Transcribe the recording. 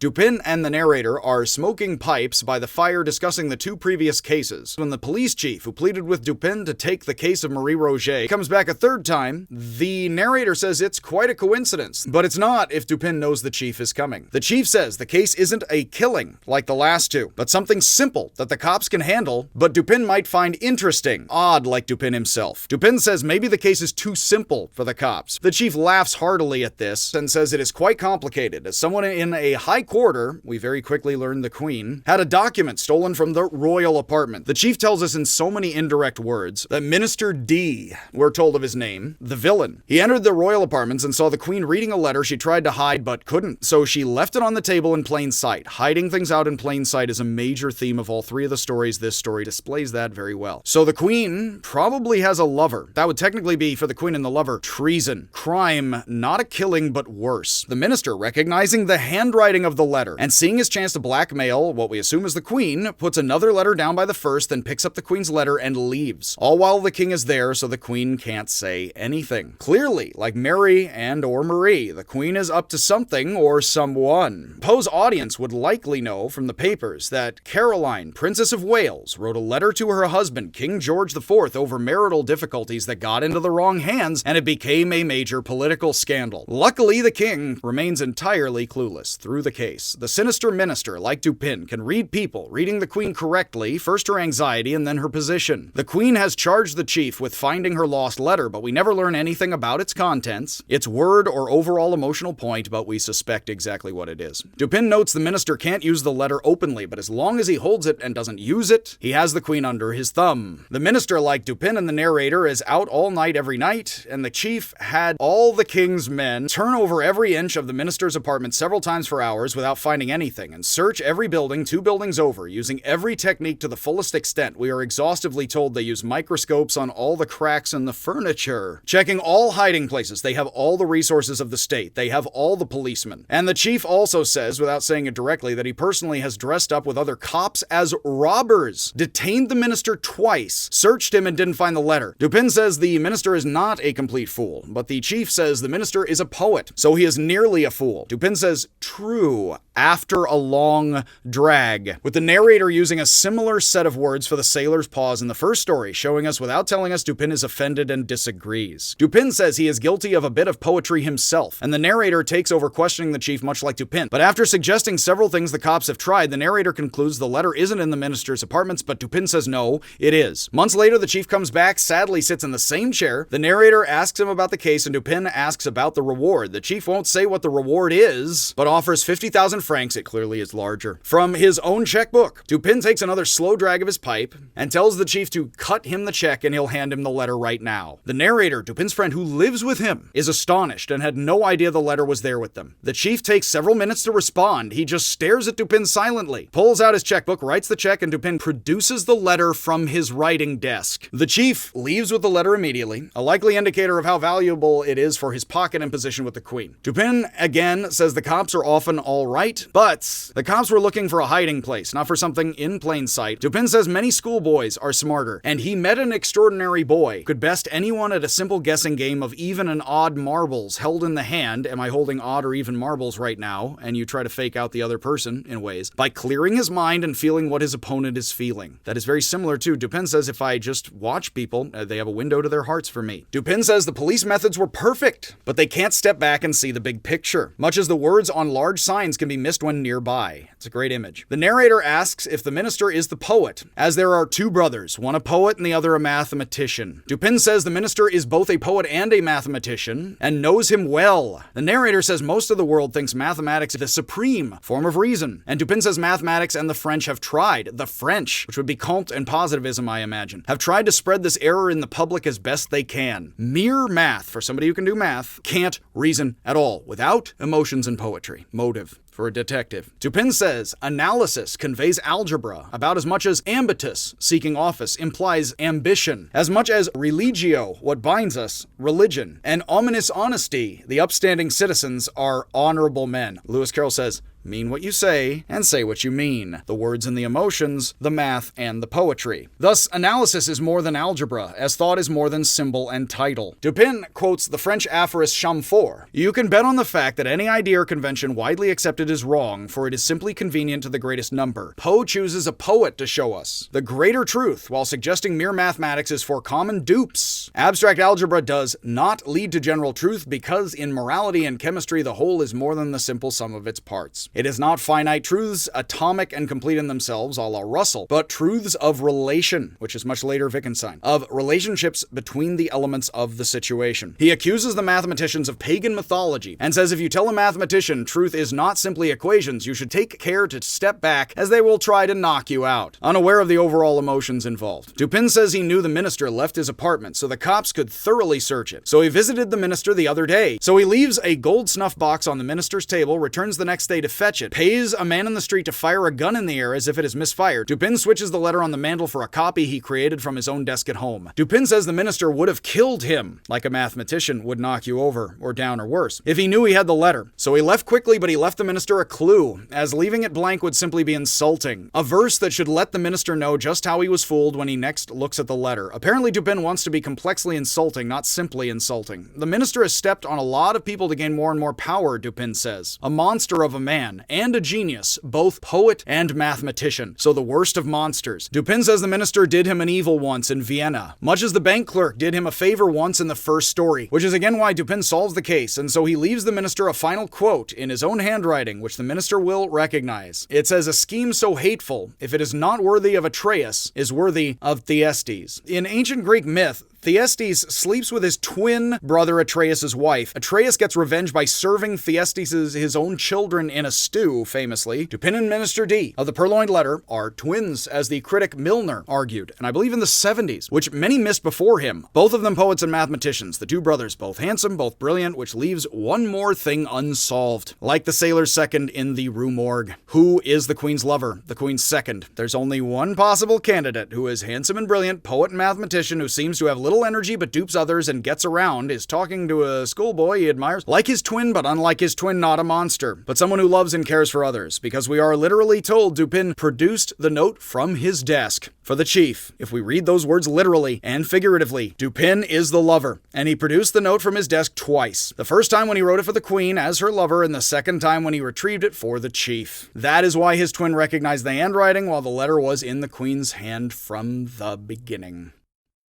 Dupin and the narrator are smoking pipes by the fire discussing the two previous cases. When the police chief, who pleaded with Dupin to take the case of Marie Roget, comes back a third time, the narrator says it's quite a coincidence, but it's not if Dupin knows the chief is coming. The chief says the case isn't a killing like the last two, but something simple that the cops can handle, but Dupin might find interesting, odd like Dupin himself. Dupin says maybe the case is too simple for the cops. The chief laughs heartily at this and says it is quite complicated. As someone in a high quarter, we very quickly learn the Queen, had a document stolen from the royal apartment. The chief tells us in so many indirect words that Minister D, we're told of his name, the villain. He entered the royal apartments and saw the Queen reading a letter she tried to hide but couldn't, so she left it on the table in plain sight. Hiding things out in plain sight is a major theme of all three of the stories. This story displays that very well. So the Queen probably has a lover. That would technically be, for the Queen and the lover, treason. Crime, not a killing, but worse. The minister, recognizing the handwriting of the letter and seeing his chance to blackmail what we assume is the Queen, puts another letter down by the first, then picks up the Queen's letter and leaves. All while the King is there, so the Queen can't say anything. Clearly, like Mary and or Marie, the Queen is up to something or someone. Poe's audience would likely know from the papers that Caroline, Princess of Wales, wrote a letter to her husband, King George IV, over marital difficulties that got into the wrong hands, and it became a major political scandal. Luckily, the King remains entirely clueless through the case. The sinister minister, like Dupin, can read people, reading the Queen correctly, first her anxiety and then her position. The Queen has charged the chief with finding her lost letter, but we never learn anything about its contents, its word or overall emotional point, but we suspect exactly what it is. Dupin notes the minister can't use the letter openly, but as long as he holds it and doesn't use it, he has the Queen under his thumb. The minister, like Dupin and the narrator, is out all night every night, and the chief had all the King's men turn over every inch of the minister's apartment several times for hours without finding anything, and search every building 2 buildings over, using every technique to the fullest extent. We are exhaustively told they use microscopes on all the cracks in the furniture, checking all hiding places. They have all the resources of the state. They have all the policemen. And the chief also says, without saying it directly, that he personally has dressed up with other cops as robbers, detained the minister twice, searched him and didn't find the letter. Dupin says the minister is not a complete fool, but the chief says the minister is a poet, so he is nearly a fool. Dupin says, true, after a long drag, with the narrator using a similar set of words for the sailor's pause in the first story, showing us without telling us Dupin is offended and disagrees. Dupin says he is guilty of a bit of poetry himself, and the narrator takes over questioning the chief much like Dupin. But after suggesting several things the cops have tried, the narrator concludes the letter isn't in the minister's apartments, but Dupin says no, it is. Months later, the chief comes back, sadly sits in the same chair. The narrator asks him about the case, and Dupin asks about the reward. The chief won't say what the reward is, but offers 50,000 francs, it clearly is larger, from his own checkbook. Dupin takes another slow drag of his pipe and tells the chief to cut him the check and he'll hand him the letter right now. The narrator, Dupin's friend who lives with him, is astonished and had no idea the letter was there with them. The chief takes several minutes to respond. He just stares at Dupin silently, pulls out his checkbook, writes the check, and Dupin produces the letter from his writing desk. The chief leaves with the letter immediately, a likely indicator of how valuable it is for his pocket and position with the Queen. Dupin again says the cops are often all right, but the cops were looking for a hiding place, not for something in plain sight. Dupin says many schoolboys are smarter, and he met an extraordinary boy, could best anyone at a simple guessing game of even and odd marbles held in the hand. Am I holding odd or even marbles right now? And you try to fake out the other person in ways by clearing his mind and feeling what his opponent is feeling. That is very similar to Dupin says if I just watch people, they have a window to their hearts for me. Dupin says the police methods were perfect, but they can't step back and see the big picture, much as the words on large signs can be missed when nearby. It's a great image. The narrator asks if the minister is the poet, as there are 2 brothers, one a poet and the other a mathematician. Dupin says the minister is both a poet and a mathematician, and knows him well. The narrator says most of the world thinks mathematics is the supreme form of reason, and Dupin says mathematics and the French have tried. The French, which would be Comte and positivism, I imagine, have tried to spread this error in the public as best they can. Mere math, for somebody who can do math, can't reason at all, without emotions and poetry. Motive. For a detective. Dupin says analysis conveys algebra about as much as ambitus, seeking office, implies ambition, as much as religio, what binds us, religion, and ominous honesty, the upstanding citizens are honorable men. Lewis Carroll says, mean what you say, and say what you mean. The words and the emotions, the math and the poetry. Thus, analysis is more than algebra, as thought is more than symbol and title. Dupin quotes the French aphorist Chamfort: "You can bet on the fact that any idea or convention widely accepted is wrong, for it is simply convenient to the greatest number. Poe chooses a poet to show us the greater truth, while suggesting mere mathematics is for common dupes. Abstract algebra does not lead to general truth, because in morality and chemistry the whole is more than the simple sum of its parts. It is not finite truths, atomic and complete in themselves, a la Russell, but truths of relation," which is much later Wittgenstein, "of relationships between the elements of the situation." He accuses the mathematicians of pagan mythology, and says if you tell a mathematician truth is not simply equations, you should take care to step back, as they will try to knock you out, unaware of the overall emotions involved. Dupin says he knew the minister left his apartment so the cops could thoroughly search it. So he visited the minister the other day. So he leaves a gold snuff box on the minister's table, returns the next day to fetch it, pays a man in the street to fire a gun in the air as if it is misfired. Dupin switches the letter on the mantle for a copy he created from his own desk at home. Dupin says the minister would have killed him, like a mathematician would knock you over, or down, or worse, if he knew he had the letter. So he left quickly, but he left the minister a clue, as leaving it blank would simply be insulting. A verse that should let the minister know just how he was fooled when he next looks at the letter. Apparently Dupin wants to be complexly insulting, not simply insulting. The minister has stepped on a lot of people to gain more and more power, Dupin says. A monster of a man, and a genius, both poet and mathematician. So the worst of monsters. Dupin says the minister did him an evil once in Vienna, much as the bank clerk did him a favor once in the first story, which is again why Dupin solves the case, and so he leaves the minister a final quote in his own handwriting, which the minister will recognize. It says, "A scheme so hateful, if it is not worthy of Atreus, is worthy of Thyestes." In ancient Greek myth, Thyestes sleeps with his twin brother Atreus' wife. Atreus gets revenge by serving Thyestes his own children in a stew, famously. Dupin and Minister D of the Purloined Letter are twins, as the critic Milner argued, and I believe in the 70s, which many missed before him. Both of them poets and mathematicians, the two brothers, both handsome, both brilliant, which leaves one more thing unsolved. Like the sailor's second in the Rue Morgue. Who is the Queen's lover? The Queen's second. There's only one possible candidate who is handsome and brilliant, poet and mathematician who seems to have little energy but dupes others and gets around, is talking to a schoolboy he admires. Like his twin, but unlike his twin, not a monster, but someone who loves and cares for others, because we are literally told Dupin produced the note from his desk for the chief. If we read those words literally and figuratively, Dupin is the lover, and he produced the note from his desk twice. The first time when he wrote it for the Queen as her lover, and the second time when he retrieved it for the chief. That is why his twin recognized the handwriting while the letter was in the Queen's hand from the beginning.